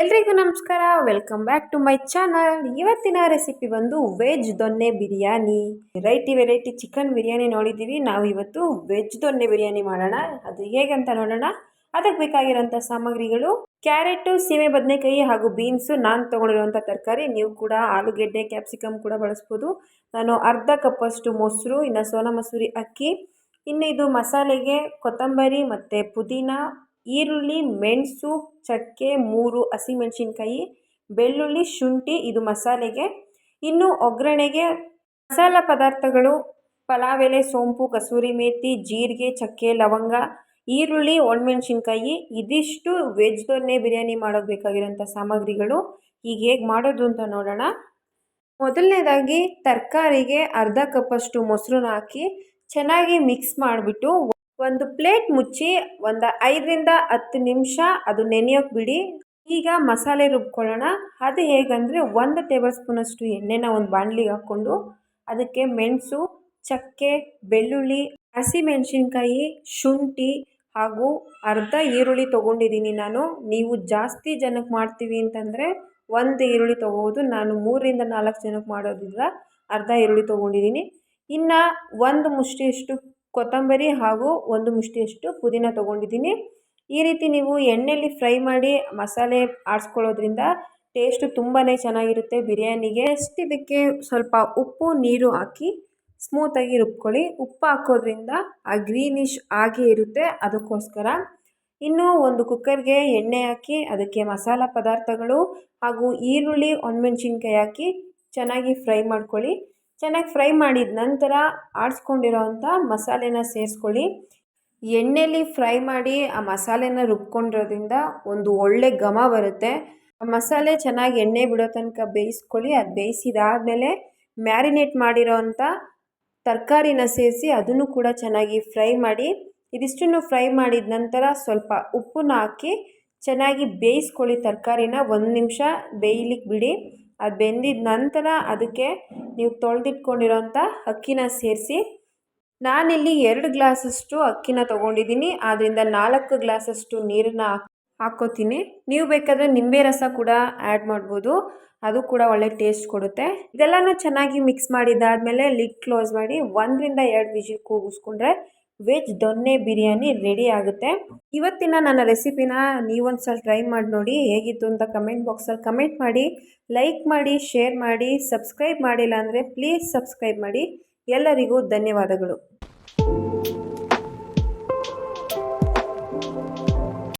ಎಲ್ರಿಗೂ ನಮಸ್ಕಾರ. Welcome back to my channel. ಇವತ್ತಿನ ರೆಸಿಪಿ ಬಂದು veg donne biryani. Variety chicken biryani ನೋಡಿದ್ದೀವಿ. ನಾವು ಇವತ್ತು ವೆಜ್ ದೊನ್ನೆ ಬಿರಿಯಾನಿ ಮಾಡೋಣ. ಅದು ಹೇಗಂತ ನೋಡೋಣ. ಅದಕ್ಕೆ ಬೇಕಾಗಿರೋಂಥ ಸಾಮಗ್ರಿಗಳು: ಕ್ಯಾರೆಟು, ಸೀಮೆ ಬದನೆಕಾಯಿ ಹಾಗೂ ಬೀನ್ಸು. ನಾನು ತೊಗೊಂಡಿರುವಂಥ ತರಕಾರಿ. ನೀವು ಕೂಡ ಆಲೂಗೆಡ್ಡೆ, ಕ್ಯಾಪ್ಸಿಕಮ್ ಕೂಡ ಬಳಸ್ಬೋದು. ನಾನು ಅರ್ಧ ಕಪ್ಪಷ್ಟು ಮೊಸರು, ಇನ್ನು ಸೋನಾ ಮಸೂರಿ ಅಕ್ಕಿ, ಇನ್ನು ಇದು ಮಸಾಲೆಗೆ ಕೊತ್ತಂಬರಿ ಮತ್ತು ಪುದೀನ, ಈರುಳ್ಳಿ, ಮೆಣಸು, ಚಕ್ಕೆ, 3 ಹಸಿಮೆಣಸಿನ್ಕಾಯಿ, ಬೆಳ್ಳುಳ್ಳಿ, ಶುಂಠಿ. ಇದು ಮಸಾಲೆಗೆ. ಇನ್ನು ಒಗ್ಗರಣೆಗೆ ಮಸಾಲ ಪದಾರ್ಥಗಳು: ಪಲಾವ್ ಎಲೆ, ಸೋಂಪು, ಕಸೂರಿ ಮೇಥಿ, ಜೀರಿಗೆ, ಚಕ್ಕೆ, ಲವಂಗ, ಈರುಳ್ಳಿ, ಒಣಮೆಣಸಿನ್ಕಾಯಿ. ಇದಿಷ್ಟು ವೆಜ್ ದೊನ್ನೆ ಬಿರಿಯಾನಿ ಮಾಡೋಕ್ಕೆ ಬೇಕಾಗಿರೋಂಥ ಸಾಮಗ್ರಿಗಳು. ಈಗ ಹೇಗೆ ಮಾಡೋದು ಅಂತ ನೋಡೋಣ. ಮೊದಲನೇದಾಗಿ ತರಕಾರಿಗೆ ಅರ್ಧ ಕಪ್ಪಷ್ಟು ಮೊಸರನ್ನ ಹಾಕಿ ಚೆನ್ನಾಗಿ ಮಿಕ್ಸ್ ಮಾಡಿಬಿಟ್ಟು ಒಂದು ಪ್ಲೇಟ್ ಮುಚ್ಚಿ ಒಂದು 5ರಿಂದ 10 ನಿಮಿಷ ಅದು ನೆನೆಯೋಕೆ ಬಿಡಿ. ಈಗ ಮಸಾಲೆ ರುಬ್ಕೊಳ್ಳೋಣ. ಅದು ಹೇಗಂದರೆ 1 ಟೇಬಲ್ ಸ್ಪೂನಷ್ಟು ಎಣ್ಣೆನ ಒಂದು ಬಾಣಲಿಗೆ ಹಾಕ್ಕೊಂಡು ಅದಕ್ಕೆ ಮೆಣಸು, ಚಕ್ಕೆ, ಬೆಳ್ಳುಳ್ಳಿ, ಹಸಿಮೆಣಸಿನ್ಕಾಯಿ, ಶುಂಠಿ ಹಾಗೂ ಅರ್ಧ ಈರುಳ್ಳಿ ತೊಗೊಂಡಿದ್ದೀನಿ ನಾನು. ನೀವು ಜಾಸ್ತಿ ಜನಕ್ಕೆ ಮಾಡ್ತೀವಿ ಅಂತಂದರೆ 1 ಈರುಳ್ಳಿ ತೊಗೋಬೋದು. ನಾನು 3ರಿಂದ 4 ಜನಕ್ಕೆ ಮಾಡೋದಿಲ್ಲ, ಅರ್ಧ ಈರುಳ್ಳಿ ತೊಗೊಂಡಿದ್ದೀನಿ. ಇನ್ನು 1 ಮುಷ್ಟಿಯಷ್ಟು ಕೊತ್ತಂಬರಿ ಹಾಗೂ 1 ಮುಷ್ಟಿಯಷ್ಟು ಪುದೀನ ತೊಗೊಂಡಿದ್ದೀನಿ. ಈ ರೀತಿ ನೀವು ಎಣ್ಣೆಯಲ್ಲಿ ಫ್ರೈ ಮಾಡಿ ಮಸಾಲೆ ಆಡಿಸ್ಕೊಳ್ಳೋದ್ರಿಂದ ಟೇಸ್ಟು ತುಂಬಾ ಚೆನ್ನಾಗಿರುತ್ತೆ ಬಿರಿಯಾನಿಗೆ. ಇದಕ್ಕೆ ಸ್ವಲ್ಪ ಉಪ್ಪು, ನೀರು ಹಾಕಿ ಸ್ಮೂತಾಗಿ ರುಬ್ಕೊಳ್ಳಿ. ಉಪ್ಪು ಹಾಕೋದ್ರಿಂದ ಆ ಗ್ರೀನಿಶ್ ಆಗೇ ಇರುತ್ತೆ, ಅದಕ್ಕೋಸ್ಕರ. ಇನ್ನು ಒಂದು ಕುಕ್ಕರ್ಗೆ ಎಣ್ಣೆ ಹಾಕಿ ಅದಕ್ಕೆ ಮಸಾಲ ಪದಾರ್ಥಗಳು ಹಾಗೂ ಈರುಳ್ಳಿ, ಒಣಮೆಣಸಿನ್ಕಾಯಿ ಹಾಕಿ ಚೆನ್ನಾಗಿ ಫ್ರೈ ಮಾಡ್ಕೊಳ್ಳಿ. ಚೆನ್ನಾಗಿ ಫ್ರೈ ಮಾಡಿದ ನಂತರ ಆಡಿಸ್ಕೊಂಡಿರೋವಂಥ ಮಸಾಲೆನ ಸೇರಿಸ್ಕೊಳ್ಳಿ. ಎಣ್ಣೆಯಲ್ಲಿ ಫ್ರೈ ಮಾಡಿ ಆ ಮಸಾಲೆನ ರುಬ್ಕೊಂಡಿರೋದ್ರಿಂದ ಒಂದು ಒಳ್ಳೆ ಘಮ ಬರುತ್ತೆ. ಆ ಮಸಾಲೆ ಚೆನ್ನಾಗಿ ಎಣ್ಣೆ ಬಿಡೋ ತನಕ ಬೇಯಿಸ್ಕೊಳ್ಳಿ. ಅದು ಬೇಯಿಸಿದಾದಮೇಲೆ ಮ್ಯಾರಿನೇಟ್ ಮಾಡಿರೋವಂಥ ತರಕಾರಿನ ಸೇರಿಸಿ ಅದನ್ನು ಕೂಡ ಚೆನ್ನಾಗಿ ಫ್ರೈ ಮಾಡಿ. ಇದಿಷ್ಟನ್ನು ಫ್ರೈ ಮಾಡಿದ ನಂತರ ಸ್ವಲ್ಪ ಉಪ್ಪನ್ನ ಹಾಕಿ ಚೆನ್ನಾಗಿ ಬೇಯಿಸ್ಕೊಳ್ಳಿ. ತರಕಾರಿನ 1 ನಿಮಿಷ ಬೇಯಲಿಕ್ಕೆ ಬಿಡಿ. ಅದು ಬೆಂದಿದ ನಂತರ ಅದಕ್ಕೆ ನೀವು ತೊಳೆದಿಟ್ಕೊಂಡಿರೋಂಥ ಅಕ್ಕಿನ ಸೇರಿಸಿ. ನಾನಿಲ್ಲಿ 2 ಗ್ಲಾಸಷ್ಟು ಅಕ್ಕಿನ ತೊಗೊಂಡಿದ್ದೀನಿ, ಆದ್ದರಿಂದ 4 ಗ್ಲಾಸಷ್ಟು ನೀರನ್ನ ಹಾಕ್ಕೋತೀನಿ. ನೀವು ಬೇಕಾದರೆ ನಿಂಬೆ ರಸ ಕೂಡ ಆ್ಯಡ್ ಮಾಡ್ಬೋದು, ಅದು ಕೂಡ ಒಳ್ಳೆ ಟೇಸ್ಟ್ ಕೊಡುತ್ತೆ. ಇದೆಲ್ಲನೂ ಚೆನ್ನಾಗಿ ಮಿಕ್ಸ್ ಮಾಡಿದ್ದಾದಮೇಲೆ ಲಿಡ್ ಕ್ಲೋಸ್ ಮಾಡಿ 1ರಿಂದ 2 vigil ಕೂಗಿಸ್ಕೊಂಡ್ರೆ veg donne biryani ready ಆಗುತ್ತೆ. ಇವತ್ತಿನ ನನ್ನ ರೆಸಿಪಿನ ನೀವೊಂದ್ಸಲ ಟ್ರೈ ಮಾಡಿ ನೋಡಿ. ಹೇಗಿತ್ತು ಅಂತ ಕಮೆಂಟ್ ಬಾಕ್ಸಲ್ಲಿ ಕಮೆಂಟ್ ಮಾಡಿ, ಲೈಕ್ ಮಾಡಿ, ಶೇರ್ ಮಾಡಿ. ಸಬ್ಸ್ಕ್ರೈಬ್ ಮಾಡಿಲ್ಲ ಅಂದರೆ ಪ್ಲೀಸ್ ಸಬ್ಸ್ಕ್ರೈಬ್ ಮಾಡಿ. ಎಲ್ಲರಿಗೂ ಧನ್ಯವಾದಗಳು.